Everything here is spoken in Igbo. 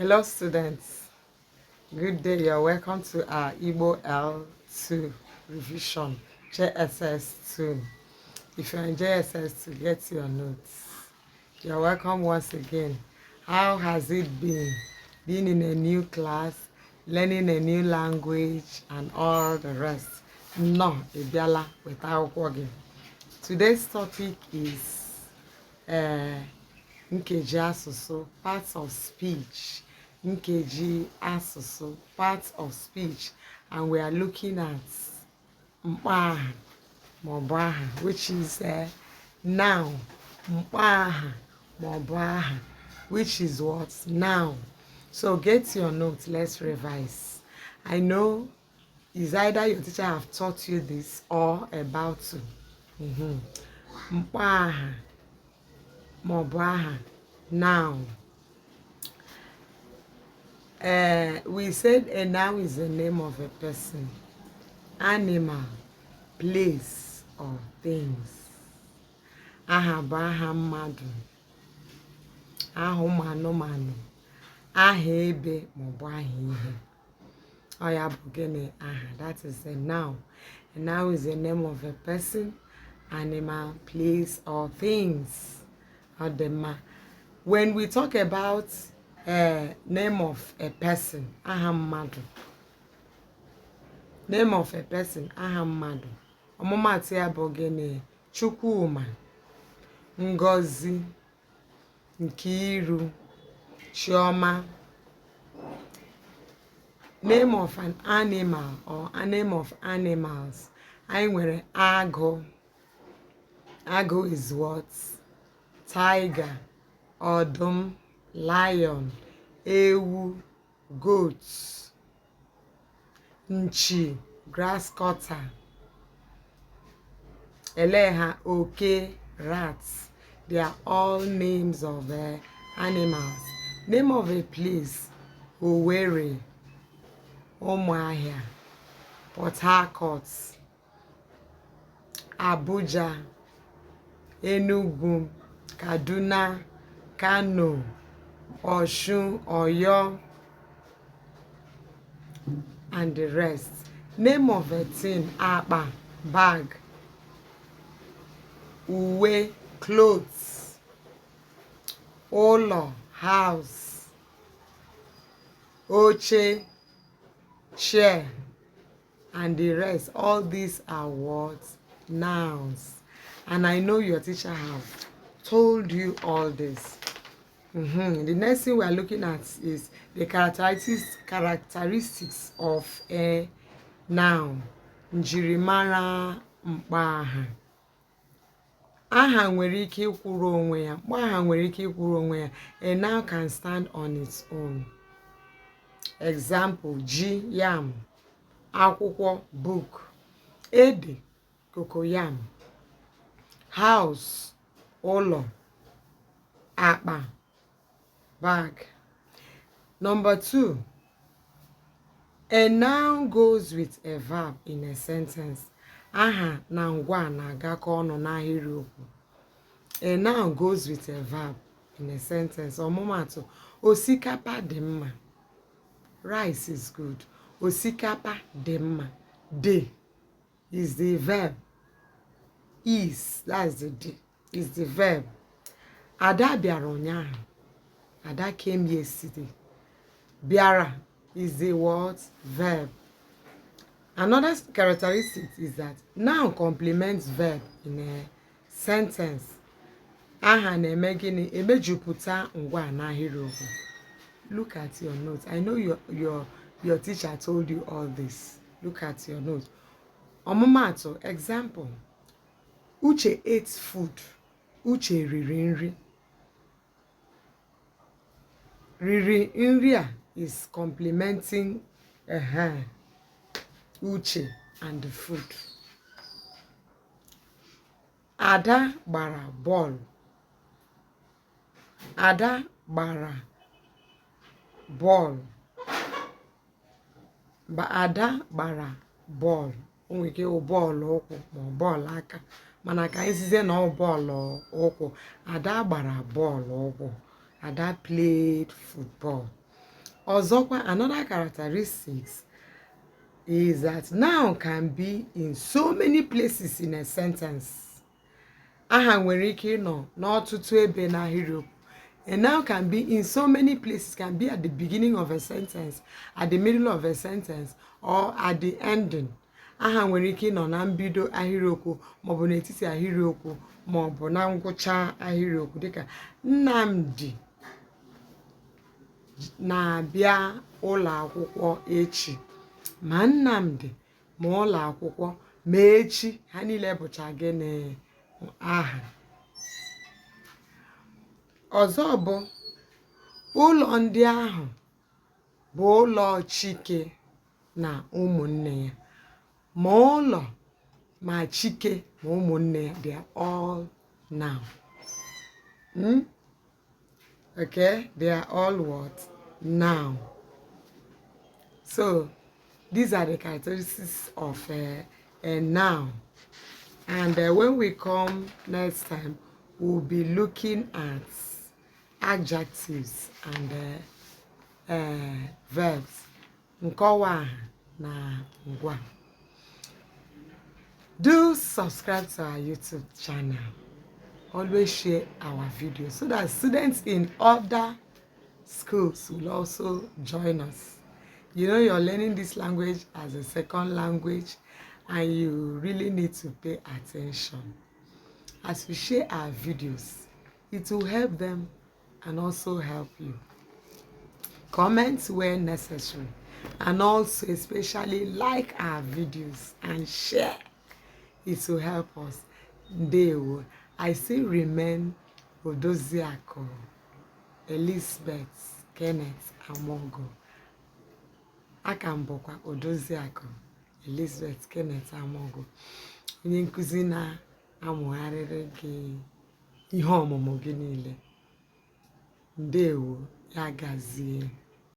Hello students, good day. You're welcome to our Igbo L2 revision, JSS2. If you're in JSS2, get your notes. You're welcome once again. How has it been? Being in a new class, learning a new language, and all the rest? No, Ibiala without working. Today's topic is Nkeji asụsụ, parts of speech. Nkeji asụsụ, parts of speech, and we are looking at Mkpọaha maọbụ aha, which is noun. Mkpọaha maọbụ aha, which is what? Noun. So get your notes, let's revise. I know it's either your teacher have taught you this or about to. Mkpọaha maọbụ aha, noun. We said a noun is the name of a person, animal, place, or things. Aha bụ aha mmadụ, aha ụmụ anụmanụ, aha ebe maọbụ aha ihe. Ọ ya bụ gịnị aha? That is a noun. A noun is the name of a person, animal, place, or things. When we talk about name of a person, aha mmadụ. Name of a person, aha mmadụ. Ọmụmaatụ ya bụ gịnị? Chukwuma, Ngozi, Nkiru, Chioma. Name of an animal or a name of animals. Anyị nwere agụ. Agụ is what? Tiger, ọdụm, lion, ewu, goat, nchi, grass cutter, eleha, oke, rats. They are all names of animals. Name of a place: Owerri, Umuahia, Port Harcourt, Abuja, Enugu, Kaduna, Kano, Osun, Oyo, and the rest. Name of a thing: Akpa, bag, Uwe, clothes, Ụlọ, house, Oche, chair, and the rest. All these are words, nouns. And I know your teacher have told you all this. The next thing we are looking at is the characteristics of a noun. Njirimara Mkpọaha. Aha nwere ike ikwuru onwe ya. Mkpọaha nwere ike ikwuru onwe ya. A noun can stand on its own. Example: ji, yam. Akwụkwọ, book. Ede, cocoyam. House, ụlọ. Akpa, bag. Number 2, a noun goes with a verb in a sentence. Aha na ngwa na-agakọ ọnụ n'ahịrịokwu. A noun goes with a verb in a sentence. Ọmụmaatụ: osikapa dị mma. Rice is good. Osikapa dị mma. Dị is the verb. Is, that's the D, is the verb. Ada bịara ụnyaahụ. Ada came yesterday. Bịara is the word, verb. Another characteristic is that noun complements verb in a sentence. Aha na-eme gịnị? Emejupụta ngwa n'ahịrịokwu. Look at your notes. I know your teacher told you all this. Look at your notes. Ọmụmaatụ, example: Uche ate food. Uche riri nri. Riri nri a is complementing Uche and the food. Ada gbara bọọlụ. Ada gbara bọọlụ. Ada gbara bọọlụ. O nwere ike bọọlụ ụkwụ ma bọọlụ aka. Mana ka anyị sizie na bọọlụ ụkwụ. Ada gbara bọọlụ ụkwụ. Ada played football. Ọzọkwa, another characteristics is that noun can be in so many places in a sentence. Aha nwere ike ịnọ n'ọtụtụ ebe n'ahịrịokwu. A noun can be in so many places, can be at the beginning of a sentence, at the middle of a sentence, or at the ending. Aha nwere ike ịnọ na mbido ahịrịokwu, maọbụ n'etiti ahịrịokwu, maọbụ na ngwụcha ahịrịokwu, dịka Nnamdi na-abịa ụlọ akwụkwọ echi. Ma Nnamdi ma ụlọ akwụkwọ ma echi, ha niile bụcha gịnị? Aha. Ọzọ bụ ụlọ ndị ahụ bụ ụlọ Chike na ụmụnne ya. Ma ụlọ ma Chike ma ụmụnne ya, they are all noun. Okay, they are all what? Noun. So these are the characteristics of a noun. And when we come next time, we'll be looking at adjectives and verbs. Mkpọaha na ngwa. Do subscribe to our YouTube channel. Always share our videos so that students in other schools will also join us. You know, you're learning this language as a second language, and you really need to pay attention. As we share our videos, it will help them and also help you. Comments where necessary, and also especially like our videos and share. It will help us. They will. I still remain Odoziako, Elizabeth, Kenneth, Amogo. Akambokwa Odoziako, Elizabeth, Kenneth, Amogo. Onye nkuzi na-amụgharịrị gị ihe ọmụmụ gị niile. Ndewo, ya gazie.